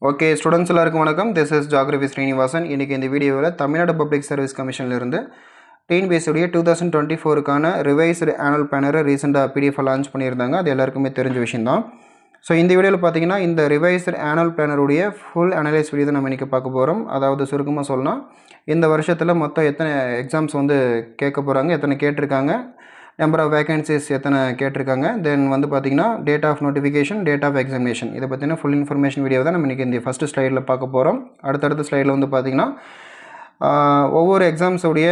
Okay students எல்லாருக்கும் வணக்கம். This is geography Srinivasan. இன்றைக்கி இந்த வீடியோவில் தமிழ்நாடு பப்ளிக் சர்வீஸ் கமிஷன்லேருந்து டிஎன்பிஎஸ்சியுடைய 2024க்கான ரிவைஸ்டு ஆனுவல் பிளானரை ரீசெண்டாக பிடிஎஃப் லான்ச் பண்ணியிருந்தாங்க. அது எல்லாருக்குமே தெரிஞ்ச விஷயந்தான். ஸோ இந்த வீடியோவில் பார்த்தீங்கன்னா இந்த ரிவைஸ்டு ஆனுவல் பிளானருடைய ஃபுல் அனலைஸ் வீடியோ தான் நம்ம இன்றைக்கி பார்க்க போகிறோம். அதாவது சுருக்கமாக சொல்லலாம், இந்த வருஷத்தில் மொத்தம் எத்தனை எக்ஸாம்ஸ் கேட்க போகிறாங்க, எத்தனை கேட்டிருக்காங்க, நம்பர் ஆஃப் வேகன்சிஸ் எத்தனை கேட்டிருக்காங்க, தென் பார்த்திங்கன்னா date of notification, date of examination, இதை பற்றின ஃபுல் இன்ஃபர்மேஷன் வீடியோ தான் நம்ம இன்றைக்கி இந்த ஃபஸ்ட்டு ஸ்லைடில் பார்க்க போகிறோம். அடுத்தடுத்த ஸ்லைடில் பார்த்திங்கன்னா ஒவ்வொரு எக்ஸாம்ஸுடைய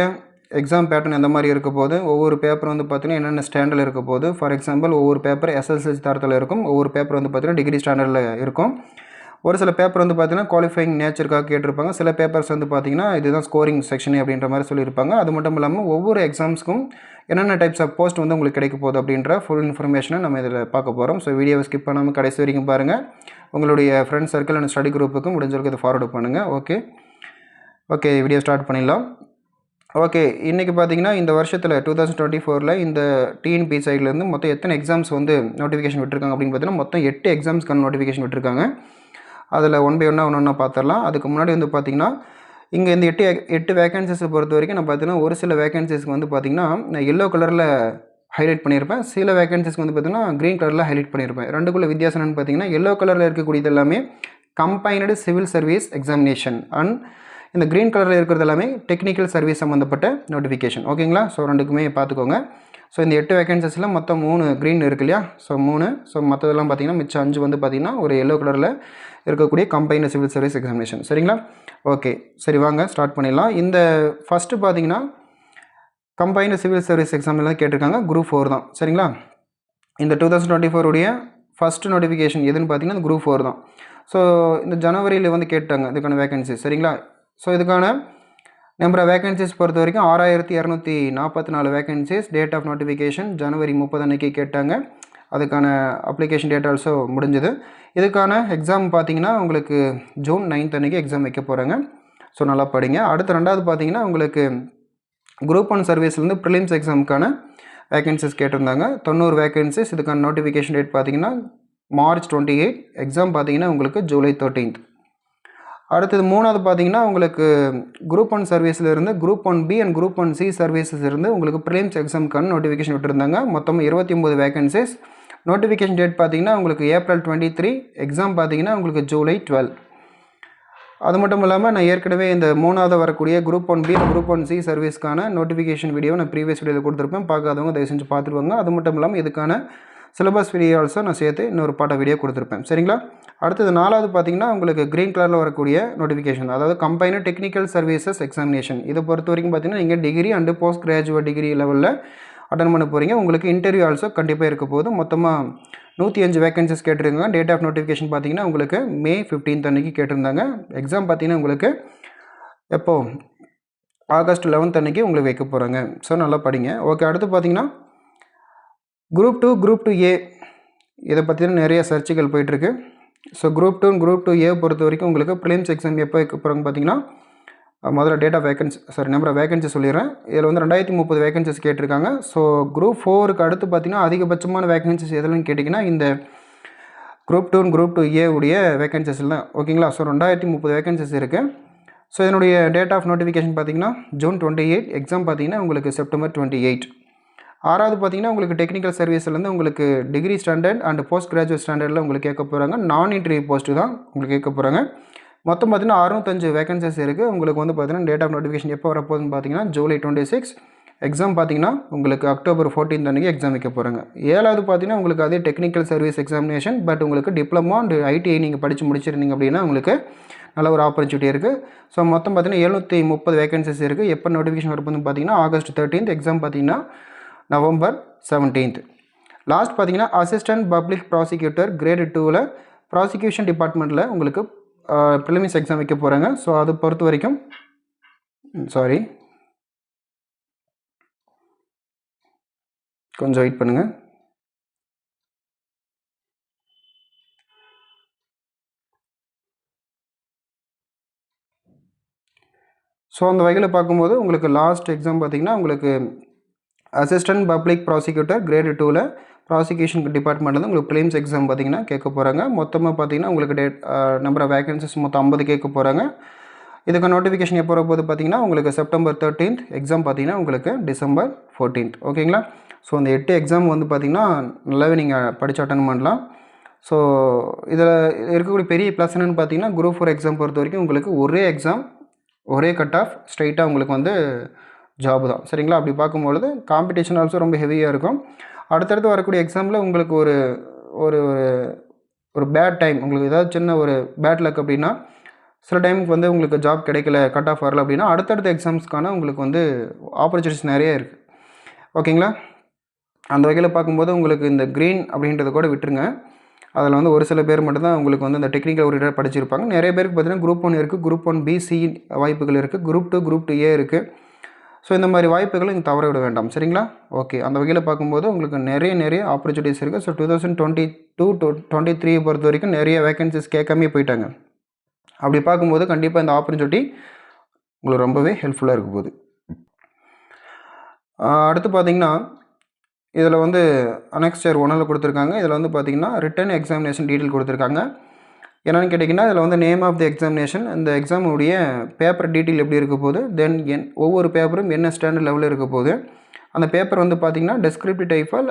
எக்ஸாம் பேட்டர்ன் எந்த மாதிரி இருக்க போது, ஒவ்வொரு பேப்பர் பார்த்திங்கன்னா என்னென்ன ஸ்டாண்டர்டில் இருக்க போது. ஃபார் எக்ஸாம்பிள் ஒவ்வொரு பேப்பர் எஸ்எஸ்எல்சி தரத்தில் இருக்கும், ஒவ்வொரு பேப்பர் பார்த்திங்கன்னா டிகிரி ஸ்டாண்டர்டில் இருக்கும். ஒரு சில பேப்பர் பார்த்திங்கன்னா குவாலிஃபைங் நேச்சருக்காக கேட்டிருப்பாங்க. சில பேப்பர்ஸ் பார்த்திங்கன்னா இதுதான் ஸ்கோரிங் செக்ஷனு அப்படின்ற மாதிரி சொல்லியிருப்பாங்க. அது மட்டும் இல்லாமல் ஒவ்வொரு எக்ஸாம்ஸ்க்கும் என்னென்ன டைப்ஸ் ஆஃப் போஸ்ட் உங்களுக்கு கிடைக்க போகுது அப்படின்ற ஃபுல் இன்ஃபர்மேஷனை நம்ம இதில் பார்க்க போகிறோம். ஸோ வீடியோவை ஸ்கிப் பண்ணாமல் கடைசி வரைக்கும் பாருங்கள். உங்களுடைய ஃப்ரெண்ட்ஸ் சர்க்கிள் அண்ட் ஸ்டடி குரூப்புக்கும் முடிஞ்சவருக்கு இதை ஃபார்வர்டு பண்ணுங்கள். ஓகே வீடியோ ஸ்டார்ட் பண்ணிடலாம். ஓகே, இன்றைக்கி பார்த்தீங்கன்னா இந்த வருஷத்தில் 2024 இந்த டிஎன்பி சைட்லேருந்து மொத்தம் எத்தனை எக்ஸாம்ஸ் நோட்டிஃபிகேஷன் விட்டுருக்காங்க அப்படின்னு பார்த்தீங்கன்னா மொத்தம் 8 எக்ஸாம்ஸ்க்கான நோட்டிஃபிகேஷன் விட்டுருக்காங்க. அதில் ஒன் பை ஒன்றா பார்த்துடலாம். அதுக்கு முன்னாடி பார்த்திங்கன்னா இங்கே இந்த 8 வேகன்சிஸை பொறுத்த வரைக்கும் நான் பார்த்தீங்கன்னா ஒரு சில வேகன்சிஸ்க்கு பார்த்திங்கன்னா நான் எல்லோ கலரில் ஹைலைட் பண்ணியிருப்பேன். சில வேகன்சிஸ்க்கு பார்த்திங்கன்னா க்ரீன் கலரில் ஹைலைட் பண்ணியிருப்பேன். ரெண்டுக்குள்ள வித்தியாசம் என்னென்னு பார்த்தீங்கன்னா எல்லோ கலரில் இருக்கக்கூடியது எல்லாமே combined civil service examination and இந்த க்ரீன் கலரில் இருக்கிறது எல்லாமே டெக்னிக்கல் சர்வீஸ் சம்மந்தப்பட்ட நோட்டிஃபிகேஷன். ஓகேங்களா? ஸோ ரெண்டுக்குமே பார்த்துக்கோங்க. ஸோ இந்த 8 வேகன்சிஸில் மொத்தம் 3 க்ரீன் இருக்கு இல்லையா? ஸோ 3. ஸோ மற்றதெல்லாம் பார்த்திங்கன்னா மிச்சம் 5 பார்த்திங்கன்னா ஒரு எல்லோ கலரில் இருக்கக்கூடிய கம்பைன்டு சிவில் சர்வீஸ் எக்ஸாமினேஷன். சரிங்களா? ஓகே, சரி வாங்க ஸ்டார்ட் பண்ணிடலாம். இந்த ஃபஸ்ட்டு பார்த்திங்கன்னா கம்பைன்டு சிவில் சர்வீஸ் எக்ஸாம்லாம் கேட்டிருக்காங்க, குரூப் 4 தான். சரிங்களா? இந்த 2024 ஃபஸ்ட்டு நோட்டிஃபிகேஷன் எதுன்னு பார்த்திங்கன்னா குரூப் 4 தான். ஸோ இந்த ஜனவரியில் கேட்டாங்க இதுக்கான வேகன்சி. சரிங்களா? ஸோ இதுக்கான நம்பர் ஆஃப் வேகன்சிஸ் பொறுத்த வரைக்கும் 6244 வேகன்சிஸ். டேட் ஆஃப் நோட்டிஃபிகேஷன் ஜனவரி 30 அன்றைக்கி கேட்டாங்க. அதுக்கான அப்ளிகேஷன் டேட் ஆல்சோ முடிஞ்சது. இதுக்கான எக்ஸாம் பார்த்திங்கன்னா உங்களுக்கு ஜூன் 9 அன்றைக்கி எக்ஸாம் வைக்க போகிறாங்க. ஸோ நல்லா படிங்க. அடுத்து ரெண்டாவது பார்த்திங்கன்னா உங்களுக்கு குரூப் 1 சர்வீஸ்லேருந்து ப்ரிலிம்ஸ் எக்ஸாமுக்கான வேகன்சிஸ் கேட்டிருந்தாங்க. 90 வேகன்சிஸ். இதுக்கான நோட்டிஃபிகேஷன் டேட் பார்த்திங்கன்னா மார்ச் 28. எக்ஸாம் பார்த்திங்கன்னா உங்களுக்கு ஜூலை 13. அடுத்தது மூணாவது பார்த்திங்கன்னா உங்களுக்கு குரூப் 1 சர்வீஸ்லேருந்து group 1B and group 1C services இருந்து உங்களுக்கு ப்ரிலிம்ஸ் எக்ஸாமுக்கான நோட்டிஃபிகேஷன் விட்டுருந்தாங்க. மொத்தம் 29 வேகன்சிஸ். நோட்டிஃபிகேஷன் டேட் பார்த்திங்கன்னா உங்களுக்கு ஏப்ரல் 23. எக்ஸாம் பார்த்திங்கன்னா உங்களுக்கு ஜூலை 12. அது மட்டும் இல்லாமல் நான் ஏற்கனவே இந்த மூணாவது வரக்கூடிய குரூப் 1B குரூப் 1C சர்வீஸ்க்கான நோட்டிஃபிகேஷன் வீடியோ நான் ப்ரீவியஸ் வீடியோவில் கொடுத்துருப்பேன். பார்க்காதவங்க தயவு செஞ்சு பார்த்துருவாங்க. அது மட்டும் இல்லாமல் இதுக்கான சிலபஸ் வீடியோ ஆல்சோ நான் சேர்த்து இன்னொரு பாட்ட வீடியோ கொடுத்துருப்பேன். சரிங்களா? அடுத்தது நாலாவது பார்த்திங்கன்னா உங்களுக்கு க்ரீன் கலரில் வரக்கூடிய நோட்டிஃபிகேஷன், அதாவது கம்பைன்டு டெக்னிக்கல் சர்வீசஸ் எக்ஸாமினேஷன். இதை பொறுத்த வரைக்கும் பார்த்திங்கன்னா நீங்கள் degree and post graduate degree லெவலில் அட்டன் பண்ண போகிறீங்க. உங்களுக்கு இன்டர்வியூ ஆல்சோ கண்டிப்பாக இருக்க போது. மொத்தமாக 105 வேகன்சிஸ் கேட்டிருக்காங்க. டேட் ஆஃப் நோட்டிஃபிகேஷன் பார்த்திங்கன்னா உங்களுக்கு மே 15 அன்றைக்கி கேட்டிருந்தாங்க. எக்ஸாம் பார்த்திங்கன்னா உங்களுக்கு எப்போது ஆகஸ்ட் 11 அன்றைக்கி உங்களுக்கு வைக்க போகிறாங்க. ஸோ நல்லா படிங்க. ஓகே, அடுத்து பார்த்திங்கன்னா குரூப் 2 குரூப் 2A இதை பற்றின நிறைய சர்ச்சைகள் போயிட்டுருக்கு. ஸோ குரூப் 2 குரூப் 2A பொறுத்த வரைக்கும் உங்களுக்கு ப்ரிலிம்ஸ் எக்ஸாம் எப்போ வைக்க போகிறாங்க பார்த்திங்கன்னா முதல்ல date of vacancy number of vacancy சொல்லிடுறேன். இதில் 2030 வேகன்சிஸ் கேட்டிருக்காங்க. ஸோ குரூப் 4க்கு அடுத்து பார்த்திங்கன்னா அதிகபட்சமான வேகன்சிஸ் எதுலன்னு கேட்டிங்கன்னா இந்த குரூப் 2 குரூப் 2A உடைய வேகன்சிஸில் தான். ஓகேங்களா? ஸோ 2030 வேகன்சிஸ் இருக்குது. ஸோ இதனுடைய டேட் ஆஃப் நோட்டிஃபிகேஷன் பார்த்திங்கன்னா ஜூன் 28. எக்ஸாம் பார்த்திங்கன்னா உங்களுக்கு செப்டம்பர் 28. ஆறாவது பார்த்திங்கன்னா உங்களுக்கு டெக்னிக்கல் சர்வீஸ்லேருந்து உங்களுக்கு degree standard and post graduate ஸ்டாண்டர்டில் உங்களுக்கு கேட்க போகிறாங்க. நான் இன்டர்வியூ போஸ்ட்டு தான் உங்களுக்கு கேட்க போகிறாங்க. மொத்தம் பார்த்திங்கன்னா 605 வேகன்சிஸ் இருக்குது. உங்களுக்கு பார்த்திங்கன்னா டேட் ஆஃப் நோட்டிஃபிகேஷன் எப்போ வரப்போகுதுன்னு பார்த்திங்கன்னா ஜூலை 26. எக்ஸாம் பார்த்திங்கன்னா உங்களுக்கு அக்டோபர் 14 அன்றைக்கி எக்ஸாம் வைக்க போகிறாங்க. ஏழாவது பார்த்திங்கன்னா உங்களுக்கு அதே டெக்னிக்கல் சர்வீஸ் எக்ஸாமினேஷன். பட் உங்களுக்கு டிப்ளமோ அண்ட் ஐடிஐ நீங்கள் படித்து முடிச்சிருந்தீங்க அப்படின்னா உங்களுக்கு நல்ல ஒரு ஆப்பர்ச்சுனிட்டி இருக்குது. ஸோ மொத்தம் பார்த்திங்கன்னா 730 வேகன்சிஸ் இருக்குது. எப்போ நோட்டிஃபிகேஷன் வரப்போகுதுன்னு பார்த்திங்கன்னா ஆகஸ்ட் 13. எக்ஸாம் பார்த்திங்கன்னா நவம்பர் 17. லாஸ்ட் பார்த்திங்கன்னா அசிஸ்டன்ட் பப்ளிக் ப்ராசிக்யூட்டர் கிரேட் 2ல் ப்ராசிக்யூஷன் டிபார்ட்மெண்ட்டில் உங்களுக்கு ப்ரிலிம்ஸ் எக்ஸாம் வைக்க போகிறாங்க. ஸோ அதை பொறுத்த வரைக்கும் கொஞ்சம் வெயிட் பண்ணுங்கள். ஸோ அந்த வகையில் பார்க்கும்போது உங்களுக்கு லாஸ்ட் எக்ஸாம் பார்த்திங்கன்னா உங்களுக்கு அசிஸ்டன்ட் பப்ளிக் ப்ராசிக்யூட்டர் கிரேடு 2ல் ப்ராசிக்யூஷன் டிபார்ட்மெண்ட்டில் உங்களுக்கு ப்ரிலிம்ஸ் எக்ஸாம் பார்த்திங்கன்னா கேட்க போகிறாங்க. மொத்தமாக பார்த்திங்கன்னா உங்களுக்கு நம்பர் ஆஃப் வேகன்சிஸ் மொத்தம் 50 கேட்க போகிறாங்க. இதுக்கு நோட்டிஃபிகேஷன் எப்போ வரப்போது பார்த்திங்கன்னா உங்களுக்கு செப்டம்பர் 13th, எக்ஸாம் பார்த்திங்கன்னா உங்களுக்கு டிசம்பர் 14th. ஓகேங்களா? ஸோ அந்த 8 எக்ஸாம் வந்து பார்த்திங்கன்னா நல்லாவே நீங்கள் படித்து அட்டன் பண்ணலாம். ஸோ இதில் இருக்கக்கூடிய பெரிய ப்ளஸ் என்னென்னு பார்த்தீங்கன்னா குரூப் 4 எக்ஸாம் பொறுத்த வரைக்கும் உங்களுக்கு ஒரே எக்ஸாம் ஒரே கட் ஆஃப் ஸ்ட்ரைட்டாக உங்களுக்கு வந்து ஜாப் தான். சரிங்களா? அப்படி பார்க்கும்பொழுது காம்படிஷன் ஆல்சோ ரொம்ப ஹெவியாக இருக்கும். அடுத்தடுத்து வரக்கூடிய எக்ஸாமில் உங்களுக்கு ஒரு ஒரு ஒரு பேட் டைம், உங்களுக்கு ஏதாவது சின்ன ஒரு பேட் லக் அப்படின்னா சில டைமுக்கு வந்து உங்களுக்கு ஜாப் கிடைக்கல, கட் ஆஃப் வரல அப்படின்னா அடுத்தடுத்த எக்ஸாம்ஸ்க்கான உங்களுக்கு வந்து ஆப்பர்ச்சுனிட்டிஸ் நிறைய இருக்குது. ஓகேங்களா? அந்த வகையில் பார்க்கும்போது உங்களுக்கு இந்த க்ரீன் அப்படின்றத கூட விட்டுருங்க. அதில் வந்து ஒரு சில பேர் மட்டும்தான் உங்களுக்கு வந்து இந்த டெக்னிக்கல் ஓரியன்டாக படிச்சிருப்பாங்க. நிறைய பேருக்கு பார்த்தீங்கன்னா குரூப் 1 இருக்குது, குரூப் 1B, C வாய்ப்புகள் இருக்குது, குரூப் 2, குரூப் 2A இருக்குது. ஸோ இந்த மாதிரி வாய்ப்புகளை நீங்கள் தவற விட வேண்டாம். சரிங்களா? ஓகே, அந்த வகையில் பார்க்கும்போது உங்களுக்கு நிறைய ஆப்பர்ச்சுனிட்டிஸ் இருக்குது. ஸோ 2022 to 23 பொறுத்த வரைக்கும் நிறைய வேகன்சிஸ் கேட்காமே போயிட்டாங்க. அப்படி பார்க்கும்போது கண்டிப்பாக இந்த ஆப்பர்ச்சுனிட்டி உங்களுக்கு ரொம்பவே ஹெல்ப்ஃபுல்லாக இருக்க போகுது. அடுத்து பார்த்திங்கன்னா இதில் வந்து அனெக்ஸ்டர் 1ல் கொடுத்துருக்காங்க. இதில் வந்து பார்த்திங்கன்னா ரிட்டன் எக்ஸாமினேஷன் டீட்டெயில் கொடுத்துருக்காங்க. என்னென்னு கேட்டிங்கன்னா இதில் வந்து நேம் ஆஃப் தி எக்ஸாமினேஷன், இந்த எக்ஸாமுடைய பேப்பர் டீட்டெயில் எப்படி இருக்க போகுது, தென் ஒவ்வொரு பேப்பரும் என்ன ஸ்டாண்டர்ட் லெவலில் இருக்க போகுது, அந்த பேப்பர் வந்து பார்த்திங்கன்னா டெஸ்கிரிப்டிவ் டைப்பால்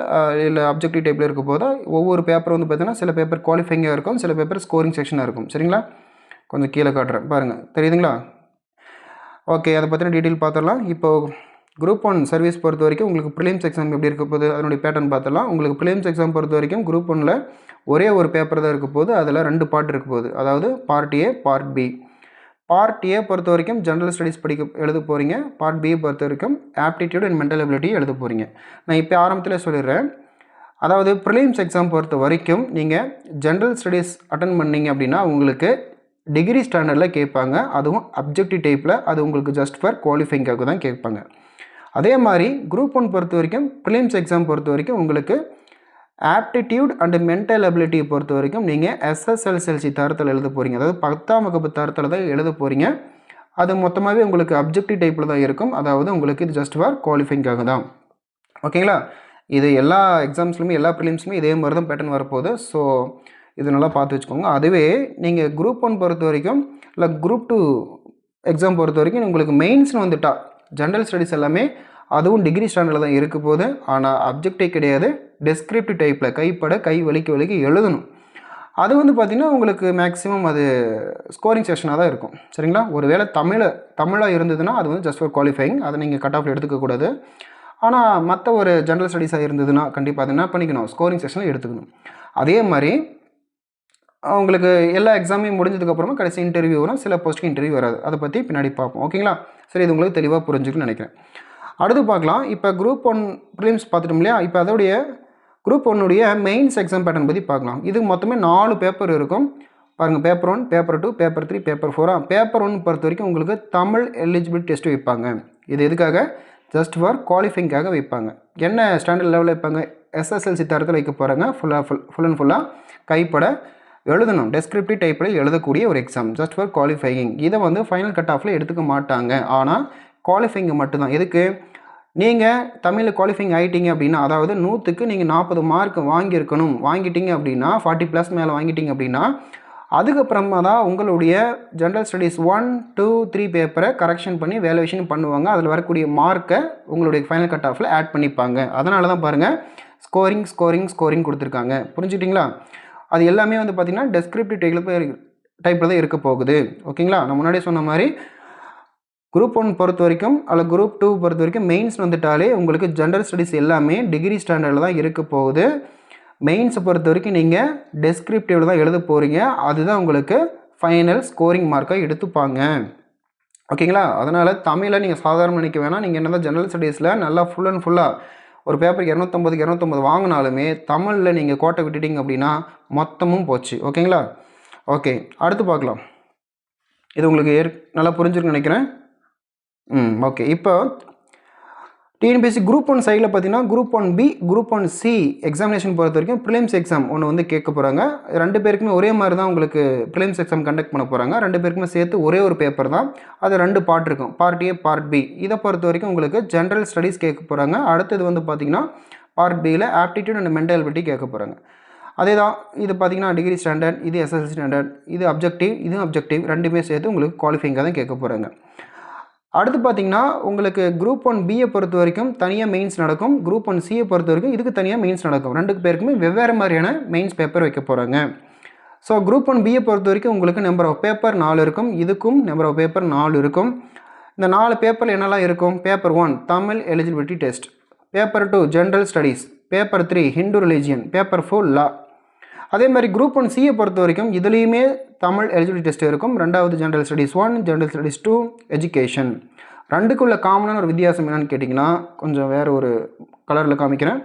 இல்லை அப்ஜெக்டிவ் டைப்பில் இருக்க போதா, ஒவ்வொரு பேப்பர் வந்து பார்த்திங்கன்னா சில பேப்பர் குவாலிஃபைங்காக இருக்கும், சில பேப்பர் ஸ்கோரிங் செக்ஷனாக இருக்கும். சரிங்களா? கொஞ்சம் கீழே காட்டுறேன் பாருங்கள், தெரியுதுங்களா? ஓகே, அதை பற்றின டீட்டெயில் பார்த்துடலாம். இப்போது குரூப் 1 சர்வீஸ் பொறுத்த வரைக்கும் உங்களுக்கு ப்ரிலிம்ஸ் எக்ஸாம் எப்படி இருக்க போகுது அதனுடைய பேட்டர்ன் பார்த்துடலாம். உங்களுக்கு ப்ரிலிம்ஸ் எக்ஸாம் பொறுத்த வரைக்கும் குரூப் 1ல் ஒரே ஒரு பேப்பர் தான் இருக்க போகுது. அதில் 2 பார்ட் இருக்க போகுது. அதாவது part A, part B. Part A பொறுத்த வரைக்கும் ஜென்ரல் ஸ்டடீஸ் எழுத போகிறீங்க. பார்ட் B பொறுத்த வரைக்கும் ஆப்டிடியூட் அண்ட் மென்டல் எபிலிட்டி எழுத போகிறீங்க. நான் இப்போ ஆரம்பத்தில் சொல்லிடுறேன். அதாவது ப்ரிலிம்ஸ் எக்ஸாம் பொறுத்த வரைக்கும் நீங்கள் ஜென்ரல் ஸ்டடீஸ் அட்டன் பண்ணிங்க அப்படின்னா உங்களுக்கு டிகிரி ஸ்டாண்டர்டில் கேட்பாங்க. அதுவும் அப்ஜெக்டிவ் டைப்பில். அது உங்களுக்கு ஜஸ்ட் ஃபார் குவாலிஃபைங்காக தான் கேட்பாங்க. அதே மாதிரி குரூப் 1 பொறுத்த வரைக்கும் ப்ரிலிம்ஸ் எக்ஸாம் பொறுத்த வரைக்கும் உங்களுக்கு ஆப்டிடியூட் அண்ட் மென்டல் எபிலிட்டி பொறுத்த வரைக்கும் நீங்கள் SSLC தரத்தில் எழுத போகிறீங்க. அதாவது 10ஆம் வகுப்பு தரத்தில் தான் எழுத போகிறீங்க. அது மொத்தமாகவே உங்களுக்கு அப்ஜெக்டிவ் டைப்பில் தான் இருக்கும். அதாவது உங்களுக்கு இது ஜஸ்ட் ஃபார் குவாலிஃபைங்காக தான். ஓகேங்களா? இது எல்லா எக்ஸாம்ஸ்லையுமே எல்லா ப்ரிலிம்ஸுமே இதே மாதிரி தான் பேட்டர்ன் வரப்போகுது. ஸோ இது நல்லா பார்த்து வச்சுக்கோங்க. அதுவே நீங்கள் குரூப் 1 பொறுத்த வரைக்கும் இல்லை குரூப் 2 எக்ஸாம் பொறுத்த வரைக்கும் உங்களுக்கு மெயின்ஸ்னு வந்துட்டா ஜென்ரல் ஸ்டடீஸ் எல்லாமே அதுவும் டிகிரி ஸ்டாண்டர்டில் தான் இருக்க போகுது. ஆனால் அப்ஜெக்டிவ் கிடையாது, டெஸ்கிரிப்டிவ் டைப்பில் கைப்பட கை வலிக்க எழுதணும். அது வந்து பார்த்திங்கன்னா உங்களுக்கு மேக்ஸிமம் அது ஸ்கோரிங் செக்ஷனாக தான் இருக்கும். சரிங்களா? ஒருவேளை தமிழாக இருந்ததுன்னா அது வந்து ஜஸ்ட் ஃபார் குவாலிஃபைங், அதை நீங்கள் கட் ஆஃபில் எடுத்துக்கக்கூடாது. ஆனால் மற்ற ஒரு ஜென்ரல் ஸ்டடீஸாக இருந்ததுன்னா கண்டிப்பாக அதை என்ன பண்ணிக்கணும், ஸ்கோரிங் செக்ஷனில் எடுத்துக்கணும். அதே மாதிரி உங்களுக்கு எல்லா எக்ஸாமையும் முடிஞ்சதுக்கப்புறமா கடைசி இன்டர்வியூ வரும், சில போஸ்ட்டுக்கு இன்டர்வியூ வராது. அதை பற்றி பின்னாடி பார்ப்போம். ஓகேங்களா? சரி, இது உங்களுக்கு தெளிவாக புரிஞ்சுக்குன்னு நினைக்கிறேன். அடுத்து பார்க்கலாம். இப்போ குரூப் 1 ப்ரிலிம்ஸ் பார்த்துட்டோம் இல்லையா? இப்போ அதோடைய குரூப் 1உடைய மெயின்ஸ் எக்ஸாம் பேட்டர்ன் பற்றி பார்க்கலாம். இது மொத்தமே 4 பேப்பர் இருக்கும். பாருங்கள், paper 1, paper 2, paper 3, paper 4. Paper 1 பொறுத்த வரைக்கும் உங்களுக்கு தமிழ் எலிஜிபிலிட்டி டெஸ்ட் வைப்பாங்க. இது எதுக்காக? ஜஸ்ட் ஃபார் குவாலிஃபைங்காக வைப்பாங்க. என்ன ஸ்டாண்டர்ட் லெவலில் வைப்பாங்க? SSLC தரத்தில் வைக்க போகிறாங்க. ஃபுல் அண்ட் ஃபுல்லாக கைப்பட எழுதணும். டெஸ்கிரிப்டிவ் டைப்பில் எழுதக்கூடிய ஒரு எக்ஸாம் ஜஸ்ட் ஃபார் குவாலிஃபையிங். இதை வந்து ஃபைனல் கட் ஆஃபில் எடுத்துக்க மாட்டாங்க. ஆனால் குவாலிஃபைங்க மட்டும்தான். எதுக்கு? நீங்கள் தமிழில் குவாலிஃபைங் ஆகிட்டீங்க அப்படின்னா, அதாவது 100க்கு நீங்கள் 40 மார்க் வாங்கிட்டீங்க அப்படின்னா 40+ மேலே வாங்கிட்டீங்க அப்படின்னா அதுக்கப்புறமா தான் உங்களுடைய ஜென்ரல் ஸ்டடீஸ் 1, 2, 3 பேப்பரை கரெக்ஷன் பண்ணி வேல்யூவேஷன் பண்ணுவாங்க. அதில் வரக்கூடிய மார்க்கை உங்களுடைய ஃபைனல் கட் ஆஃபில் ஆட் பண்ணிப்பாங்க. அதனால தான் பாருங்கள் ஸ்கோரிங் கொடுத்துருக்காங்க. புரிஞ்சுட்டிங்களா? அது எல்லாமே வந்து பார்த்திங்கன்னா டெஸ்கிரிப்டிவ் டைப்பில் தான் இருக்க போகுது. ஓகேங்களா? நான் முன்னாடியே சொன்ன மாதிரி குரூப் 1 பொறுத்த வரைக்கும் அல்ல குரூப் 2 பொறுத்த வரைக்கும் மெயின்ஸ் வந்துட்டாலே உங்களுக்கு ஜென்ரல் ஸ்டடீஸ் எல்லாமே டிகிரி ஸ்டாண்டர்டில் தான் இருக்க போகுது. மெயின்ஸை பொறுத்த வரைக்கும் நீங்கள் டெஸ்கிரிப்டிவில் தான் எழுத போகிறீங்க. அதுதான் உங்களுக்கு ஃபைனல் ஸ்கோரிங் மார்க்காக எடுத்துப்பாங்க. ஓகேங்களா? அதனால் தமிழை நீங்கள் சாதாரண நினைக்க வேணாம். நீங்கள் என்ன தான் ஜென்ரல் ஸ்டடீஸில் நல்லா ஃபுல் அண்ட் ஃபுல்லாக ஒரு பேப்பருக்கு 250 வாங்கினாலுமே தமிழில் நீங்கள் கோட்டை விட்டுட்டிங்க அப்படின்னா மொத்தமும் போச்சு. ஓகேங்களா? ஓகே, அடுத்து பார்க்கலாம். இது உங்களுக்கு நல்லா புரிஞ்சுருக்குன்னு நினைக்கிறேன். ஓகே, இப்போ டிஎன்பிஎஸ்சி குரூப் 1 சைடில் பார்த்தீங்கன்னா group 1B group 1C examination பொறுத்த வரைக்கும் ப்ரிலிம்ஸ் எக்ஸாம் ஒன்று வந்து கேட்க போகிறாங்க. 2 பேருக்குமே ஒரே மாதிரி தான் உங்களுக்கு ப்ரிலிம்ஸ் எக்ஸாம் கண்டக்ட் பண்ண போகிறாங்க. 2 பேருக்குமே சேர்த்து ஒரே ஒரு பேப்பர் தான். அது 2 பார்ட் இருக்கும், பார்ட் A பார்ட் B. இதை பொறுத்த வரைக்கும் உங்களுக்கு ஜென்ரல் ஸ்டடீஸ் கேட்க போகிறாங்க. அடுத்தது வந்து பார்த்திங்கன்னா பார்ட் Bயில் ஆப்டிடியூட் அண்ட் மென்டல் எபிலிட்டி கேட்க போகிறாங்க. அதே தான் இது பார்த்திங்கன்னா டிகிரி ஸ்டாண்டர்ட், இது SSLC ஸ்டாண்டர்ட், இது அப்ஜெக்டிவ், இதுவும் அப்ஜெக்டிவ், ரெண்டுமே சேர்த்து உங்களுக்கு குவாலிஃபைங்காக தான் கேட்க போகிறாங்க. அடுத்து பார்த்திங்கன்னா உங்களுக்கு குரூப் 1Bயை பொறுத்த வரைக்கும் தனியாக மெயின்ஸ் நடக்கும். குரூப் 1Cயை பொறுத்த வரைக்கும் இதுக்கு தனியாக மெயின்ஸ் நடக்கும். 2 பேருக்குமே வெவ்வேறு மாதிரியான மெயின்ஸ் பேப்பர் வைக்க போகிறாங்க. ஸோ குரூப் 1Bயை பொறுத்த வரைக்கும் உங்களுக்கு நம்பர் ஆஃப் பேப்பர் 4 இருக்கும். இதுக்கும் நம்பர் ஆஃப் பேப்பர் 4 இருக்கும். இந்த 4 பேப்பரில் என்னெல்லாம் இருக்கும்? Paper 1 Tamil eligibility test, paper 2 general studies, paper 3 Hindu religion, paper 4 லா. அதே மாதிரி குரூப் 1Cயை பொறுத்த வரைக்கும் இதுலேயுமே தமிழ் எலிஜிபிலிட்டி டெஸ்ட் இருக்கும். 2வது general studies 1, general studies 2, education. 2க்குள்ள காமனான ஒரு வித்தியாசம் என்னென்னு கேட்டிங்கன்னா கொஞ்சம் வேறு ஒரு கலரில் காமிக்கிறேன்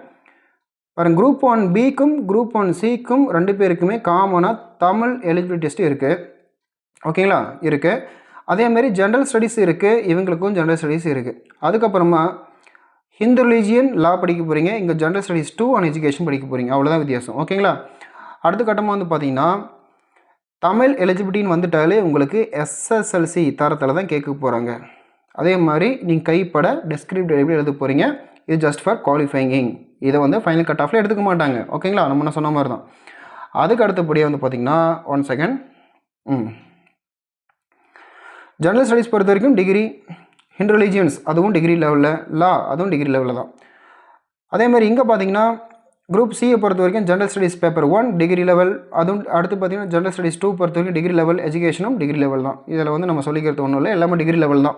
பாருங்கள். குரூப் 1Bக்கும் குரூப் 1Cக்கும் 2 பேருக்குமே காமனாக தமிழ் எலிஜிபிலிட்டி டெஸ்ட் இருக்குது. ஓகேங்களா, இருக்குது. அதேமாரி ஜென்ரல் ஸ்டடீஸ் இருக்குது, இவங்களுக்கும் ஜென்ரல் ஸ்டடீஸ் இருக்குது. அதுக்கப்புறமா ஹிந்து ரிலீஜியன் லா படிக்க போகிறீங்க, இங்கே ஜென்ரல் ஸ்டடீஸ் 2 அண்ட் எஜுகேஷன் படிக்க போகிறீங்க. அவ்வளோதான் வித்தியாசம். ஓகேங்களா. அடுத்த கட்டமாக வந்து பார்த்திங்கன்னா தமிழ் எலிஜிபிலிட்டின்னு வந்துட்டாலே உங்களுக்கு SSLC தரத்தில் தான் கேட்க போகிறாங்க. அதே மாதிரி நீங்கள் கைப்பட டெஸ்கிரிப்டிவ் எப்படி எழுத போகிறீங்க, இது ஜஸ்ட் ஃபார் குவாலிஃபையிங். இதை வந்து ஃபைனல் கட் ஆஃபில் எடுத்துக்க மாட்டாங்க. ஓகேங்களா, நம்ம நான் சொன்ன மாதிரி தான். அதுக்கு அடுத்தபடியாக வந்து பார்த்திங்கன்னா 1 செகண்ட். ஜென்ரல் ஸ்டடீஸ் பொறுத்த வரைக்கும் டிகிரி, ஹிந்து ரிலீஜியன்ஸ் அதுவும் டிகிரி லெவலில், லா அதுவும் டிகிரி லெவலில் தான். அதே மாதிரி இங்கே பார்த்தீங்கன்னா குரூப் Cயை பொறுத்த வரைக்கும் general studies paper 1 degree level, அதுவும் அடுத்து பார்த்தீங்கன்னா ஜென்ரல் ஸ்டடீஸ் 2 பொறுத்த வரைக்கும் டிகிரி லெவல், எஜுகேஷனும் டிகிரி லெவல் தான். இதில் வந்து நம்ம சொல்லிக்கிறது ஒன்றும் இல்லை, எல்லாமே டிகிரி லெவல் தான்.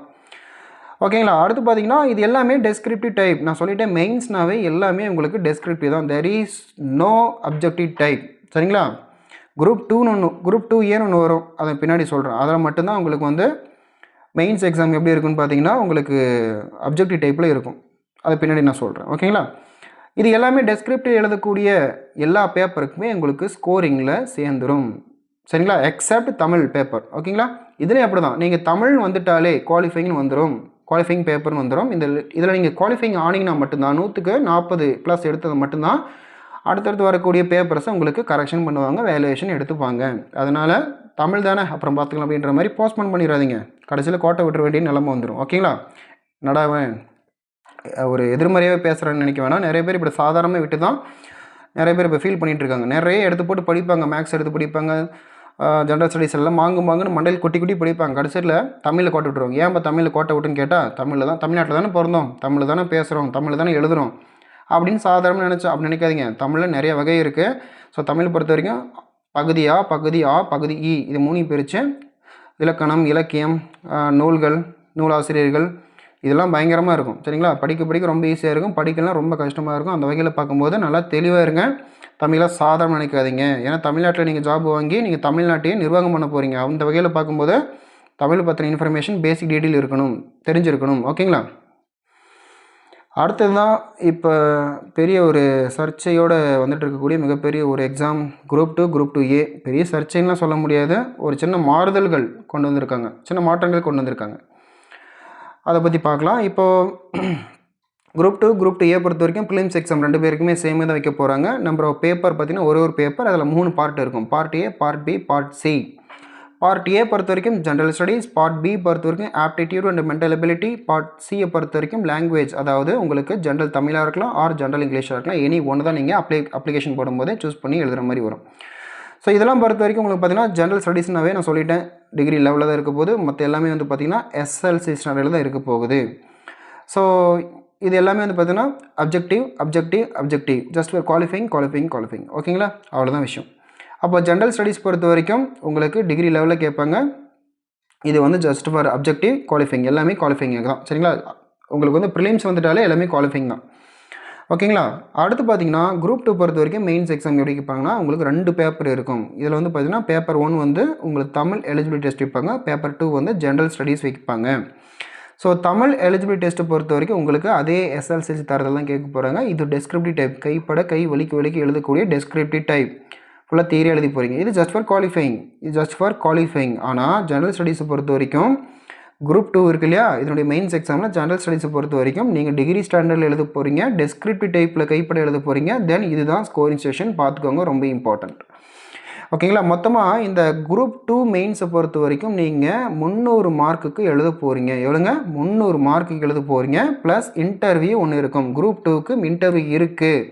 ஓகேங்களா. அடுத்து பார்த்தீங்கன்னா இது எல்லாமே டெஸ்கிரிப்டிவ் டைப். நான் சொல்லிட்டேன் மெயின்ஸ்னாவே எல்லாமே உங்களுக்கு டெஸ்கிரிப்டிவ் தான். There is no objective type. சரிங்களா. குரூப் 2ன்னு ஒன்று, குரூப் 2Aன்னு ஒன்று வரும், அதை பின்னாடி சொல்கிறேன். அதில் மட்டும்தான் உங்களுக்கு வந்து மெயின்ஸ் எக்ஸாம் எப்படி இருக்குன்னு பார்த்தீங்கன்னா உங்களுக்கு அப்ஜெக்டிவ் டைப்பில் இருக்கும். அதை பின்னாடி நான் சொல்கிறேன். ஓகேங்களா. இது எல்லாமே டெஸ்கிரிப்டிவ் எழுதக்கூடிய எல்லா பேப்பருக்குமே உங்களுக்கு ஸ்கோரிங்கில் சேர்ந்துடும். சரிங்களா, எக்ஸப்ட் தமிழ் பேப்பர். ஓகேங்களா. இதுலேயும் அப்படி தான், நீங்கள் தமிழ் வந்துட்டாலே குவாலிஃபைங்னு வந்துடும், குவாலிஃபைங் பேப்பர்னு வந்துடும். இதில் நீங்கள் குவாலிஃபைங் ஆனிங்கன்னா மட்டும்தான் 100க்கு 40 ப்ளஸ் எடுத்தது மட்டும்தான் அடுத்தடுத்து வரக்கூடிய பேப்பர்ஸை உங்களுக்கு கரெக்ஷன் பண்ணுவாங்க, வேல்யூவேஷன் எடுத்துப்பாங்க. அதனால் தமிழ் தானே அப்புறம் பார்த்துக்கலாம் அப்படின்ற மாதிரி போஸ்ட்போன் பண்ணிடாதீங்க. கடைசியில் கோட்டை விட்டுற வேண்டிய நிலைமை வந்துடும். ஓகேங்களா. நடாவன் ஒரு எதிர்மறையாகவே பேசுகிறேன்னு நினைக்க வேணாம். நிறைய பேர் இப்படி சாதாரணமாக விட்டு தான் நிறைய பேர் இப்போ ஃபீல் பண்ணிகிட்டு இருக்காங்க. நிறைய எடுத்து போட்டு படிப்பாங்க, மேக்ஸ் எடுத்து படிப்பாங்க, ஜென்ரல் ஸ்டடீஸ் எல்லாம் மாங்குன்னு மண்டையில் கொட்டி கொட்டி படிப்பாங்க. கடைசியில் தமிழில் கோட்டை விட்டுருவாங்க. ஏன் இப்போ தமிழில் கோட்டை விட்டுன்னு கேட்டால் தமிழில் தான், தமிழ்நாட்டில் தானே பிறந்தோம், தமிழில் தானே பேசுகிறோம், தமிழில் தானே எழுதுகிறோம் அப்படின்னு சாதாரணமாக அப்படி நினைக்காதீங்க. தமிழில் நிறைய வகை இருக்குது. ஸோ தமிழ் பொறுத்த வரைக்கும் பகுதி A, பகுதி A, பகுதி E, இது 3 பிரித்து இலக்கணம், இலக்கியம், நூல்கள், நூலாசிரியர்கள், இதெல்லாம் பயங்கரமாக இருக்கும். சரிங்களா. படிக்க ரொம்ப ஈஸியாக இருக்கும், படிக்கலாம் ரொம்ப கஷ்டமாக இருக்கும். அந்த வகையில் பார்க்கும்போது நல்லா தெளிவாக இருங்க. தமிழை சாதாரண நினைக்காதீங்க. ஏன்னா தமிழ்நாட்டில் நீங்கள் ஜாப் வாங்கி நீங்கள் தமிழ்நாட்டையே நிர்வாகம் பண்ண போகிறீங்க. அந்த வகையில் பார்க்கும்போது தமிழ் பற்றின இன்ஃபர்மேஷன் பேசிக் டீட்டெயில் இருக்கணும், தெரிஞ்சிருக்கணும். ஓகேங்களா. அடுத்தது தான் இப்போ பெரிய ஒரு சர்ச்சையோடு வந்துட்டு இருக்கக்கூடிய மிகப்பெரிய ஒரு எக்ஸாம் குரூப் 2 குரூப் 2A. பெரிய சர்ச்சைன்னா சொல்ல முடியாது, ஒரு சின்ன மாறுதல்கள் கொண்டு வந்திருக்காங்க, சின்ன மாற்றங்கள் கொண்டு வந்திருக்காங்க. அதை பற்றி பார்க்கலாம். இப்போது குரூப் 2 குரூப் 2A பொறுத்த வரைக்கும் ப்ரிலிம்ஸ் எக்ஸாம் 2 பேருக்குமே சேமே தான் வைக்க போகிறாங்க. நம்பர் ஆஃப் பேப்பர் பார்த்திங்கன்னா ஒரு பேப்பர், அதில் 3 பார்ட் இருக்கும். Part A, part B, part C. Part A பொறுத்த வரைக்கும் ஜென்ரல் ஸ்டடீஸ், பார்ட் B பொறுத்த வரைக்கும் aptitude and mental ability, part Cயை பொறுத்த வரைக்கும் லாங்குவேஜ், அதாவது உங்களுக்கு ஜென்ரல் தமிழாக இருக்கலாம் ஆர் ஜென்ரல் இங்கிலீஷாக இருக்கலாம். எனி ஒன்று தான் நீங்கள் அப்ளிகேஷன் போடும்போது சூஸ் பண்ணி எழுதுகிற மாதிரி வரும். ஸோ இதெல்லாம் பொறுத்த வரைக்கும் உங்களுக்கு பார்த்திங்கன்னா ஜென்ரல் ஸ்டடீஸ்னாவே நான் சொல்லிட்டேன் டிகிரி லெவலில் தான் இருக்க போகுது. மற்ற எல்லாமே வந்து பார்த்திங்கன்னா SSLC ஸ்டாண்டர்டில் தான் இருக்க போகுது. ஸோ இது எல்லாமே வந்து பார்த்திங்கன்னா அப்ஜெக்டிவ் ஜஸ்ட் ஃபார் குவாலிஃபைங். ஓகேங்களா, அவ்வளோதான் விஷயம். அப்போ ஜென்ரல் ஸ்டடீஸ் பொறுத்த வரைக்கும் உங்களுக்கு டிகிரி லெவலில் கேட்பாங்க. இது வந்து ஜஸ்ட் ஃபார் அப்ஜெக்டிவ், குவாலிஃபைங், எல்லாமே குவாலிஃபைங் தான். சரிங்களா. உங்களுக்கு வந்து ப்ரிலிம்ஸ் வந்துட்டாலே எல்லாமே குவாலிஃபைங் தான். ஓகேங்களா. அடுத்து பார்த்தீங்கன்னா குரூப் 2 பொறுத்த வரைக்கும் மெயின்ஸ் எக்ஸாம் எப்படி வைப்பாங்கன்னா உங்களுக்கு 2 பேப்பர் இருக்கும். இதில் வந்து பார்த்தீங்கன்னா பேப்பர் 1 வந்து உங்களுக்கு தமிழ் எலிஜிபிலிட்டி டெஸ்ட் வைப்பாங்க, பேப்பர் 2 வந்து ஜென்ரல் ஸ்டடீஸ் வைப்பாங்க. ஸோ தமிழ் எலிஜிபிலிட்டி டெஸ்ட்டை பொறுத்த வரைக்கும் உங்களுக்கு அதே SSLC தரத்தில் தான் கேட்க போகிறாங்க. இது டெஸ்கிரிப்டிவ் டைப், கைப்பட கை வலிக்கு எழுதக்கூடிய டெஸ்கிரிப்டிவ் டைப், ஃபுல்லாக தியரி எழுதி போகிறீங்க. இது ஜஸ்ட் ஃபார் குவாலிஃபைங். ஆனால் ஜென்ரல் ஸ்டடீஸை பொறுத்த வரைக்கும் குரூப் 2 இருக்கு இல்லையா, இதனுடைய மெயின்ஸ் எக்ஸாமில் ஜெனரல் ஸ்டடீஸை பொறுத்த வரைக்கும் நீங்கள் டிகிரி ஸ்டாண்டர்டில் எழுத போகிறீங்க, டெஸ்கிரிப்டிவ் டைப்பில் கைப்பட எழுத போகிறீங்க. தென் இதுதான் ஸ்கோரிங் செஷன், பார்த்துக்கோங்க, ரொம்ப இம்பார்ட்டண்ட். ஓகேங்களா. மொத்தமாக இந்த குரூப் 2 மெயின்ஸை பொறுத்த வரைக்கும் நீங்கள் 300 மார்க்குக்கு எழுத போகிறீங்க. எவ்வளோங்க? 300 மார்க்குக்கு எழுத போகிறீங்க. ப்ளஸ் இன்டர்வியூ ஒன்று இருக்கும். குரூப் 2க்கு இன்டர்வியூ இருக்குது.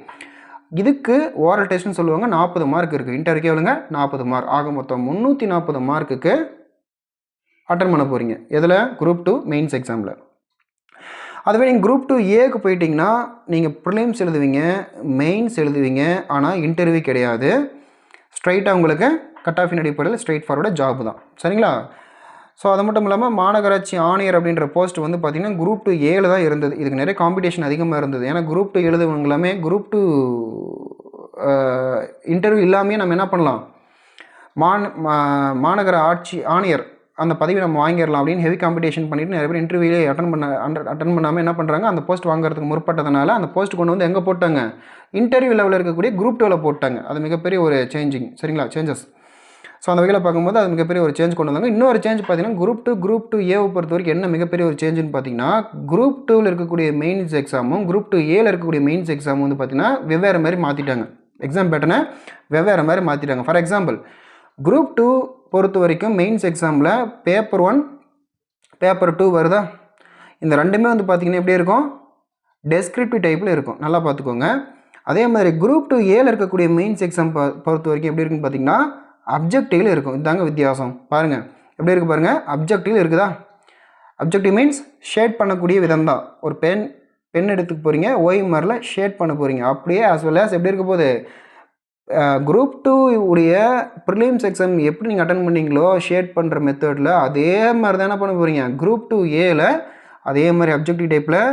இதுக்கு ஓரல் டெஸ்ட்னு சொல்லுவாங்க. 40 மார்க் இருக்குது. இன்டர்வியூக்கு எவ்வளோங்க? 40 மார்க். ஆக மொத்தம் 340 மார்க்குக்கு அட்டன் பண்ண போகிறீங்க. எதில்? குரூப் 2 மெயின்ஸ் எக்ஸாமில். அதுவே நீங்கள் குரூப் 2A போயிட்டிங்கன்னா நீங்கள் ப்ரிலிம்ஸ் எழுதுவீங்க, மெயின்ஸ் எழுதுவீங்க, ஆனால் இன்டர்வியூ கிடையாது. ஸ்ட்ரைட்டாக உங்களுக்கு கட் ஆஃபின் அடிப்படையில் ஸ்ட்ரைட் ஃபார்வர்டாக ஜாப் தான். சரிங்களா? ஸோ அது மட்டும் இல்லாமல் மாநகராட்சி ஆணையர் அப்படின்ற போஸ்ட் வந்து பார்த்திங்கன்னா குரூப் 2A தான் இருந்தது. இதுக்கு நிறைய காம்படிஷன் அதிகமாக இருந்தது. ஏன்னா குரூப் 2 எழுதுவங்க எல்லாமே குரூப் 2 இன்டர்வியூ இல்லாமே நம்ம என்ன பண்ணலாம், மாநகர ஆட்சி ஆணையர் அந்த பதவி நம்ம வாங்கிடலாம் அப்படின்னு ஹெவி காம்படிஷன் பண்ணிவிட்டு நிறைய பேர் இன்டர்வியூலே அட்டன் பண்ணாமல் என்ன பண்ணுறாங்க, அந்த போஸ்ட் வாங்குறதுக்கு முற்பட்டதுனால அந்த போஸ்ட் கொண்டு வந்து எங்கே போட்டாங்க, இன்டர்வியூ லெவலில் இருக்கக்கூடிய குரூப் 2வில் போட்டாங்க. அது மிகப்பெரிய ஒரு சேஞ்சிங். சரிங்களா? சேஞ்சஸ். ஸோ அந்த வகையில் பார்க்கும்போது அது மிகப்பெரிய ஒரு சேஞ்ச் கொண்டு வந்தாங்க. இன்னொரு சேஞ்ச் பார்த்தீங்கன்னா குரூப் 2A பொறுத்த வரைக்கும் என்ன மிகப்பெரிய ஒரு சேஞ்சுன்னு பார்த்தீங்கன்னா, குரூப் 2வில் இருக்கக்கூடிய மெயின்ஸ் எக்ஸாமும் குரூப் 2Aவில் இருக்கக்கூடிய மெயின்ஸ் எக்ஸாமும் வந்து பார்த்தீங்கன்னா வெவ்வேறு மாதிரி மாற்றிட்டாங்க. எக்ஸாம் பேட்டர்னை வெவ்வேறு மாதிரி மாற்றிட்டாங்க. ஃபார் எக்ஸாம்பிள், குரூப் 2 பொறுத்த வரைக்கும் மெயின்ஸ் எக்ஸாமில் பேப்பர் 1 பேப்பர் 2 வருதா, இந்த ரெண்டுமே வந்து பார்த்திங்கன்னா எப்படி இருக்கும், டெஸ்கிரிப்டிவ் டைப்பில் இருக்கும். நல்லா பார்த்துக்கோங்க. அதே மாதிரி குரூப் 2Aவில் இருக்கக்கூடிய மெயின்ஸ் எக்ஸாம் பொறுத்த வரைக்கும் எப்படி இருக்குன்னு பார்த்தீங்கன்னா அப்ஜெக்டிவில் இருக்கும். இதுதாங்க வித்தியாசம். பாருங்கள் எப்படி இருக்குது பாருங்கள். அப்ஜெக்டிவ் இருக்குதா, அப்ஜெக்டிவ் மீன்ஸ் ஷேட் பண்ணக்கூடிய விதம் தான். ஒரு பென் எடுத்துக்க போகிறீங்க, ஓஎம்ஆரில் ஷேட் பண்ண போகிறீங்க. அப்படியே ஆஸ் வெல் ஆஸ் எப்படி இருக்க போகுது, குரூப் 2 உடைய ப்ரிலிம்ஸ் எக்ஸாம் எப்படி நீங்கள் அட்டன் பண்ணீங்களோ ஷேட் பண்ணுற மெத்தடில் அதே மாதிரி தான் என்ன பண்ண போகிறீங்க, குரூப் 2Aவில் அதே மாதிரி அப்ஜெக்டிவ் டைப்பில்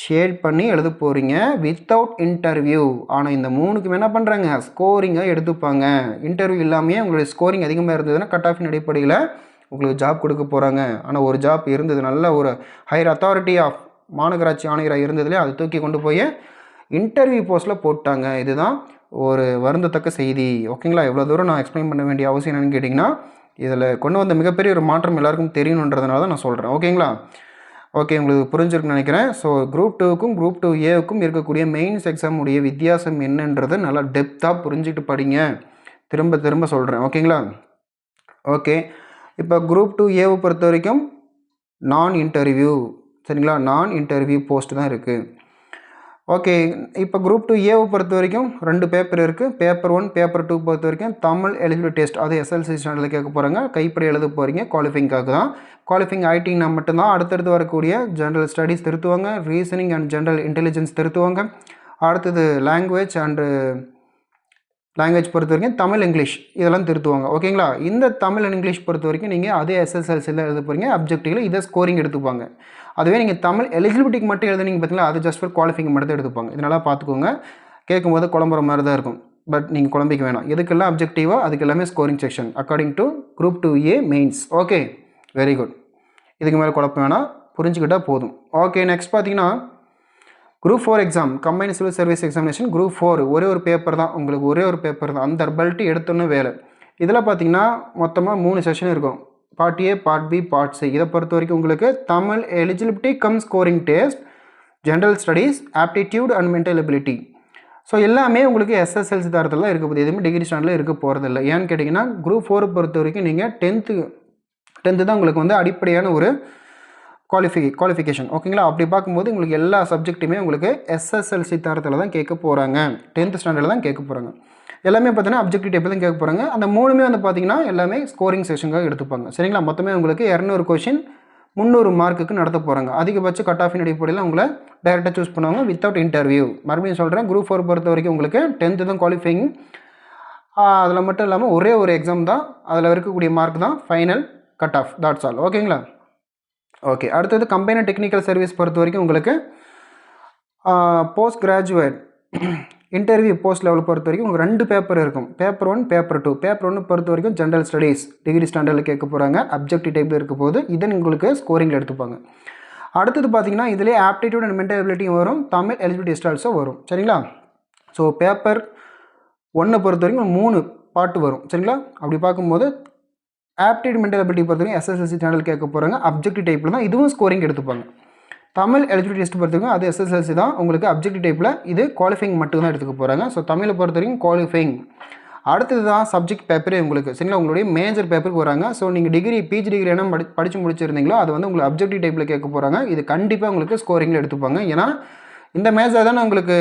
ஷேட் பண்ணி எழுத போகிறீங்க வித்தவுட் இன்டர்வியூ. ஆனால் இந்த 3க்குமே என்ன பண்ணுறாங்க, ஸ்கோரிங்காக எடுத்துப்பாங்க. இன்டர்வியூ இல்லாமையே உங்களுடைய ஸ்கோரிங் அதிகமாக இருந்ததுன்னா கட் ஆஃபின் அடிப்படையில் உங்களுக்கு ஜாப் கொடுக்க போகிறாங்க. ஆனால் ஒரு ஜாப் இருந்தது, நல்ல ஒரு ஹையர் அத்தாரிட்டி ஆஃப் மாநகராட்சி ஆணையராக இருந்ததுலேயே அதை தூக்கி கொண்டு போய் இன்டர்வியூ போஸ்ட்டில் போட்டாங்க. இதுதான் ஒரு வருந்தத்தக்க செய்தி. ஓகேங்களா? எவ்வளோ தூரம் நான் எக்ஸ்பிளைன் பண்ண வேண்டிய அவசியம் என்னென்னு கேட்டிங்கன்னா, இதில் கொண்டு வந்த மிகப்பெரிய ஒரு மாற்றம் எல்லாருக்கும் தெரியணுன்றதுனால தான் நான் சொல்கிறேன். ஓகேங்களா? ஓகே, உங்களுக்கு புரிஞ்சிருக்குன்னு நினைக்கிறேன். ஸோ குரூப் 2க்கும் குரூப் 2Aவுக்கும் இருக்கக்கூடிய மெயின்ஸ் எக்ஸாம் உடைய வித்தியாசம் என்னன்றதை நல்லா டெப்த்தாக புரிஞ்சுக்கிட்டு படிங்க. திரும்ப திரும்ப சொல்கிறேன். ஓகேங்களா? ஓகே, இப்போ குரூப் 2Aவை பொறுத்த வரைக்கும் நான் இன்டர்வியூ. சரிங்களா? நான் இன்டர்வியூ போஸ்ட் தான் இருக்குது. ஓகே, இப்போ குரூப் 2Aவை பொறுத்த வரைக்கும் 2 பேப்பர் இருக்குது. பேப்பர் 1 பேப்பர் 2 பொறுத்த வரைக்கும் தமிழ் எலிஜிபிலிட்டி டெஸ்ட், அது SLC ஸ்டாண்டர்டில் கேட்க போகிறாங்க. கைப்படி எழுத போகிறீங்க. குவாலிஃபைங்காக தான். குவாலிஃபைங் ஆகிட்டிங்கன்னா மட்டும்தான் அடுத்தடுத்து வரக்கூடிய ஜென்ரல் ஸ்டடீஸ் திருத்துவாங்க, ரீசனிங் அண்ட் ஜென்ரல் இன்டெலிஜென்ஸ் திருத்துவாங்க. அடுத்தது லாங்குவேஜ் பொறுத்த வரைக்கும் தமிழ் இங்கிலீஷ் இதெல்லாம் திருத்துவாங்க. ஓகேங்களா? இந்த தமிழ் அண்ட் இங்கிலீஷ் பொறுத்த வரைக்கும் நீங்கள் அதே SSLCயில் எழுத போகிறீங்க. அப்ஜெக்டிவில் இதை ஸ்கோரிங் எடுத்துப்பாங்க. அதுவே நீங்கள் தமிழ் எலிஜிபிலிட்டிக்கு மட்டும் எழுதுனீங்க பார்த்தீங்களா, அது ஜஸ்ட் ஃபார் குவாலிஃபைங் மட்டும் தான் எடுத்துப்பாங்க. இதனால் பார்த்துக்கோங்க. கேட்கும்போது குழம்புற மாதிரி தான் இருக்கும். பட் நீங்கள் குழம்பிக்க வேணாம். எதுக்கெல்லாம் அப்ஜெக்டிவோ அதுக்கு எல்லாமே scoring section according to group 2A mains. Okay, very good. இதுக்கு மேலே குழப்பம் வேணாம், புரிஞ்சுக்கிட்டால் போதும். ஓகே, நெக்ஸ்ட் பார்த்தீங்கன்னா group 4 exam, combined civil service examination group 4 ஒரே ஒரு பேப்பர் தான். உங்களுக்கு ஒரே ஒரு பேப்பர் தான். அந்த பல்ட்டி எடுத்தோன்னு வேலை. இதில் பார்த்தீங்கன்னா மொத்தமாக 3 செஷன் இருக்கும். Part A, part B, part C. இதை பொறுத்த வரைக்கும் உங்களுக்கு Tamil eligibility come scoring test, general studies, aptitude and mental ability. So எல்லாமே உங்களுக்கு SSLC தரத்தில் தான் இருக்க போகுது. எதுவுமே டிகிரி ஸ்டாண்டர்டில் இருக்க போகிறதில்ல. ஏன்னு கேட்டிங்கன்னா குரூப் 4 பொறுத்த வரைக்கும் நீங்கள் 10th தான் உங்களுக்கு வந்து அடிப்படையான ஒரு குவாலிஃபிகேஷன். ஓகேங்களா? அப்படி பார்க்கும்போது உங்களுக்கு எல்லா சப்ஜெக்ட்டுமே உங்களுக்கு SSLC தரத்தில் தான் கேட்க போகிறாங்க. 10th ஸ்டாண்டர்டில் தான் கேட்க போகிறாங்க. எல்லாமே பார்த்தீங்கன்னா அப்ஜெக்டிவ் டைப்பில் தான் கேட்க போகிறாங்க. அந்த 3மே வந்து பார்த்திங்கன்னா எல்லாமே ஸ்கோரிங் செஷனுக்காக எடுத்துப்பாங்க. சரிங்களா? மொத்தமே உங்களுக்கு 200 கொஷின் 300 மார்க்குக்கு நடத்த போகிறாங்க. அதிகபட்ச கட் ஆஃபின் அடிப்படையில் உங்களை டைரெக்டாக சூஸ் பண்ணுவாங்க வித்தவுட் இன்டர்வியூ. மறுபடியும் சொல்கிறேன், குரூப் 4 பொறுத்த வரைக்கும் உங்களுக்கு 10th தான் குவாலிஃபைங். அதில் மட்டும் இல்லாமல் ஒரே ஒரு எக்ஸாம் தான், அதில் இருக்கக்கூடிய மார்க் தான் final cut off. Thoughts all. ஓகேங்களா? ஓகே, அடுத்தது கம்பைன்ட் டெக்னிக்கல் சர்வீஸ் பொறுத்த வரைக்கும் உங்களுக்கு post graduate interview post level பொறுத்த வரைக்கும் உங்களுக்கு 2 பேப்பர் இருக்கும். Paper 1 paper 2. பேப்பர் 1 பொறுத்த வரைக்கும் ஜென்ரல் ஸ்டடீஸ் டிகிரி ஸ்டாண்டர்டில் கேட்க போகிறாங்க. அப்ஜெக்டிவ் டைப்பில் இருக்க போது இதை உங்களுக்கு ஸ்கோரிங்கில் எடுத்துப்பாங்க. அடுத்தது பார்த்தீங்கன்னா இதிலே ஆப்டிடியூட் அண்ட் மென்டல் எபிலிட்டியும் வரும், தமிழ் எலிஜிபிலிட்டி டெஸ்ட் ஆல்சோ வரும். சரிங்களா? ஸோ பேப்பர் 1 பொறுத்த வரைக்கும் 3 பார்ட் வரும். சரிங்களா? அப்படி பார்க்கும்போது ஆப்டிடியூட் மென்டல் எபிலிட்டி பொறுத்தவரைக்கும் எஸ்எஸ்எல்சி சேனல் கேட்க போகிறாங்க. அப்ஜெக்டிவ் டைப்பில் தான் இதுவும் ஸ்கோரிங் எடுத்துப்பாங்க. தமிழ் எலிஜிபிலிட்டி டெஸ்ட் பொறுத்தவரைக்கும் அது எஸ்எஸ்எல்சி தான் உங்களுக்கு அப்ஜெக்டிவ் டைப்பில், இது குவாலிஃபைங் மட்டும் தான் எடுத்துக்க போகிறாங்க. ஸோ தமிழை பொறுத்த வரைக்கும் குவாலிஃபைங். அடுத்தது தான் சப்ஜெக்ட் பேப்பரே உங்களுக்கு சரிங்களா, உங்களுடைய மேஜர் பேப்பருக்கு வராங்க. ஸோ நீங்கள் டிகிரி பிஜி டிகிரி என்ன படித்து முடிச்சிருந்தீங்களோ அது வந்து உங்களுக்கு அப்ஜெக்டிவ் டைப்பில் கேட்க போகிறாங்க. இது கண்டிப்பாக உங்களுக்கு ஸ்கோரிங்கில் எடுத்துப்பாங்க. ஏன்னா இந்த மேஜர் தானே உங்களுக்கு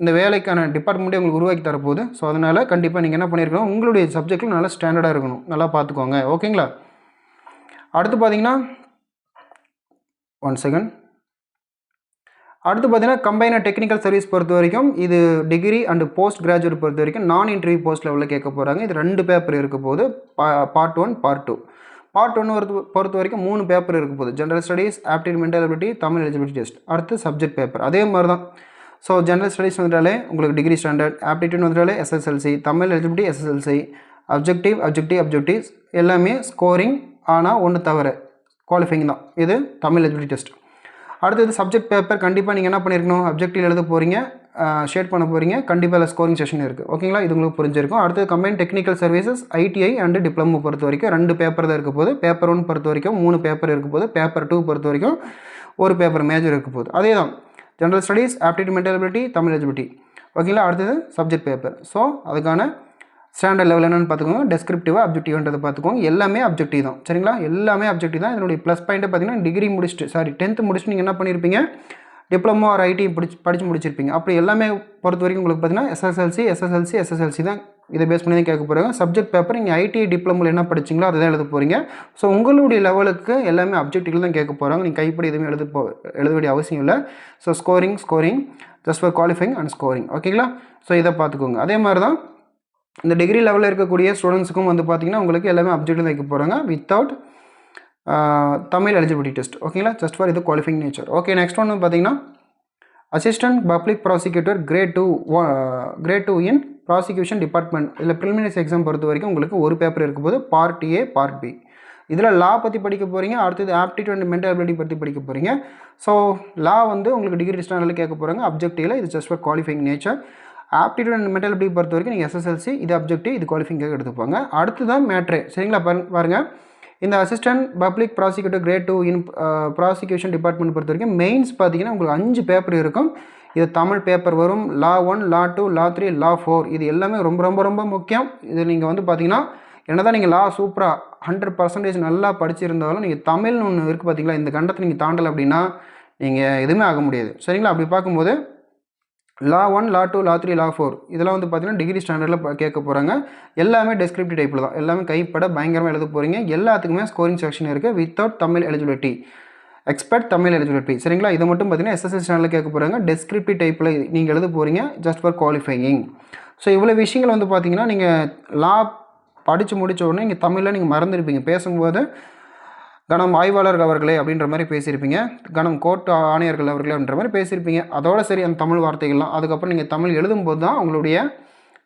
இந்த வேலைக்கான டிபார்ட்மெண்ட்டே உங்களுக்கு உருவாக்கி தரப்போகுது. ஸோ அதனால் கண்டிப்பாக நீங்கள் என்ன பண்ணியிருக்கணும், உங்களுடைய சப்ஜெக்டில் நல்லா ஸ்டாண்டர்டாக இருக்கணும், நல்லா பார்த்துக்கோங்க. ஓகேங்களா. அடுத்து பார்த்தீங்கன்னா அடுத்து பார்த்தீங்கன்னா கம்பைனர் டெக்னிக்கல் சர்வீஸ் பொறுத்த வரைக்கும் இது டிகிரி அண்டு போஸ்ட் கிராஜுவேட் பொறுத்த வரைக்கும் நான் இன்டர்வியூ போஸ்ட் லெவலில் கேட்க போகிறாங்க. இது 2 பேப்பர் இருக்க போது, பார்ட் 1 பார்ட் 2. பார்ட் 1 பொறுத்த வரைக்கும் 3 பேப்பர் இருக்க போகுது. General studies, aptitude mental ability, Tamil eligibility test. அடுத்து சப்ஜெக்ட் பேப்பர் அதே மாதிரி தான். ஸோ ஜென்ரல் ஸ்டடீஸ் வந்துட்டாலே உங்களுக்கு டிகிரி ஸ்டாண்டர்ட், ஆப்டிடியூட் வந்துட்டாலே SSLC, Tamil eligibility SSLC, objective எல்லாமே ஸ்கோரிங். ஆனால் ஒன்று தவிர குவாலிஃபைங் தான், இது தமிழ் எலிஜிபிலிட்டி டெஸ்ட். அடுத்தது சப்ஜெக்ட் பேப்பர் கண்டிப்பாக நீங்கள் என்ன பண்ணியிருக்கணும், அப்ஜெக்டிவ் எழுத போகிறீங்க, ஷேட் பண்ண போகிறீங்க, கண்டிப்பாக அதில் ஸ்கோரிங் செஷன் இருக்குது. ஓகேங்களா, இது உங்களுக்கு புரிஞ்சிருக்கும். அடுத்தது combine technical services ITI and diploma பொறுத்த வரைக்கும் 2 பேப்பர் தான் இருக்க போது. பேப்பர் 1 பொறுத்த வரைக்கும் 3 பேப்பர் இருக்க போது. பேப்பர் 2 பொறுத்த வரைக்கும் 1 பேப்பர் மேஜர் இருக்க போகுது. அதே தான் general studies, aptitude mental ability, Tamil eligibility. ஓகேங்களா. அடுத்தது சப்ஜெக்ட் பேப்பர். ஸோ அதுக்கான ஸ்டாண்டர்ட் லெவல் என்னென்னு பார்த்துக்கோங்க. டெஸ்கிரிப்டிவாக அப்ஜெக்டிவ்ன்றதை பார்த்துக்கோங்க. எல்லாமே அப்ஜெக்டிவ் தான் சரிங்களா, எல்லாமே அப்ஜெக்டிவ் தான். இதனுடைய ப்ளஸ் பாயிண்ட்டை பார்த்தீங்கன்னா டிகிரி முடிச்சுட்டு 10th முடிச்சுட்டு நீங்கள் என்ன பண்ணியிருப்பீங்க, டிப்ளமோ ஆர் ஐடி படித்து முடிச்சிருப்பீங்க. அப்படி எல்லாமே பொறுத்த வரைக்கும் உங்களுக்கு பார்த்தீங்கன்னா எஸ்எஸ்எல்சி தான் இதை பேஸ் பண்ணி தான் கேட்க போகிறாங்க. சப்ஜெக்ட் பேப்பர் நீங்கள் ஐடி டிப்ளமோவில் என்ன படிச்சிங்களோ அதை தான் எழுத போகிறீங்க. ஸோ உங்களுடைய லெவலுக்கு எல்லாமே அப்ஜெக்டிவ் தான் கேட்க போகிறாங்க. நீங்கள் கைப்படி எதுவுமே எழுத வேண்டிய அவசியம் இல்லை. So scoring just for qualifying and scoring. ஓகேங்களா. ஸோ இதை பார்த்துக்கோங்க. அதே மாதிரி தான் இந்த டிகிரி லெவலில் இருக்கக்கூடிய ஸ்டூடெண்ட்ஸுக்கும் வந்து பார்த்திங்கன்னா உங்களுக்கு எல்லாமே அப்ஜெக்டிவ் வைக்க போகிறாங்க வித்தவுட் தமிழ் எலிஜிபிலிட்டி டெஸ்ட். ஓகேங்களா, ஜஸ்ட் ஃபார் இது குவாலிஃபைங் நேச்சர். ஓகே, நெக்ஸ்ட் ஒன்று பார்த்தீங்கன்னா அசிஸ்டன்ட் பப்ளிக் ப்ராசிக்யூட்டர் கிரேட் 2 இன் ப்ராசிக்யூஷன் டிபார்ட்மெண்ட். இதில் ப்ரிலிமினரிஸ் எக்ஸாம் பொறுத்த வரைக்கும் உங்களுக்கு 1 பேப்பர் இருக்கும் போது, பார்ட் ஏ பார்ட் பி. இதில் லா பற்றி படிக்க போகிறீங்க. அடுத்தது ஆப்டிடியூட் அண்ட் மென்டல் எபிலிட்டி பற்றி படிக்க போகிறீங்க. ஸோ லா வந்து உங்களுக்கு டிகிரி ஸ்டாண்டர்டில் கேட்க போகிறாங்க அப்ஜெக்டிவில். இது just for qualifying nature. Aptitude and mental ability பொறுத்த வரைக்கும் நீங்கள் எஸ்எஸ்எல்சி, இது அப்ஜெக்டிவ், இது குவாலிஃபைங்காக எடுத்துப்பாங்க. அடுத்து தான் மேட்ரே சரிங்களா. பாருங்கள், இந்த அசிஸ்டன்ட் பப்ளிக் ப்ராசிக்யூட்டர் கிரேட் 2 இன் ப்ராசிக்யூஷன் டிபார்ட்மெண்ட் பொறுத்த வரைக்கும் மெயின்ஸ் பார்த்தீங்கன்னா உங்களுக்கு 5 பேப்பர் இருக்கும். இது தமிழ் பேப்பர் வரும், லா 1, லா 2, லா 3, லா 4. இது எல்லாமே ரொம்ப ரொம்ப ரொம்ப முக்கியம். இது நீங்கள் வந்து பார்த்தீங்கன்னா என்ன தான் நீங்கள் லா சூப்பராக 100% நல்லா படிச்சிருந்தாலும் நீங்கள் தமிழ்னு ஒன்று இருக்குது பார்த்தீங்களா, இந்த கண்டத்தை நீங்கள் தாண்டலை அப்படின்னா நீங்கள் எதுவுமே ஆக முடியாது சரிங்களா. அப்படி பார்க்கும்போது லா 1, லா 2, லா 3, லா 4 இதெல்லாம் வந்து பார்த்தீங்கன்னா டிகிரி ஸ்டாண்டர்டில் கேட்க போகிறாங்க. எல்லாமே டெஸ்கிரிப்டிவ் டைப்பில் தான், எல்லாமே கைப்பட பயங்கரமாக எழுத போகிறீங்க. எல்லாத்துக்குமே ஸ்கோரிங் செக்ஷன் இருக்குது without Tamil eligibility, expect Tamil eligibility சரிங்களா. இதை மட்டும் பார்த்தீங்கன்னா எஸ்எஸ்எல் சேனலில் கேட்க போகிறாங்க. டெஸ்கிரிப்டிவ் டைப்பில் நீங்கள் எழுத போகிறீங்க ஜஸ்ட் ஃபார் குவாலிஃபையிங். ஸோ இவ்வளோ விஷயங்கள் வந்து பார்த்தீங்கன்னா நீங்கள் லா படித்து முடித்த உடனே நீங்கள் தமிழில் நீங்கள் மறந்துருப்பீங்க. பேசும்போது கணம் ஆய்வாளர் அவர்களே அப்படின்ற மாதிரி பேசியிருப்பீங்க, கணம் கோர்ட் ஆணையர்கள் அவர்களே அப்படின்ற மாதிரி பேசியிருப்பீங்க. அதோட சரி அந்த தமிழ் வார்த்தைகள்லாம். அதுக்கப்புறம் நீங்கள் தமிழ் எழுதும்போது தான் உங்களுடைய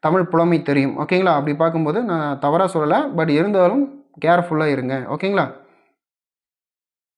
தமிழ் புலமை தெரியும். ஓகேங்களா. அப்படி பார்க்கும்போது நான் தவறாக சொல்லலை, பட் இருந்தாலும் கேர்ஃபுல்லாக இருங்க. ஓகேங்களா.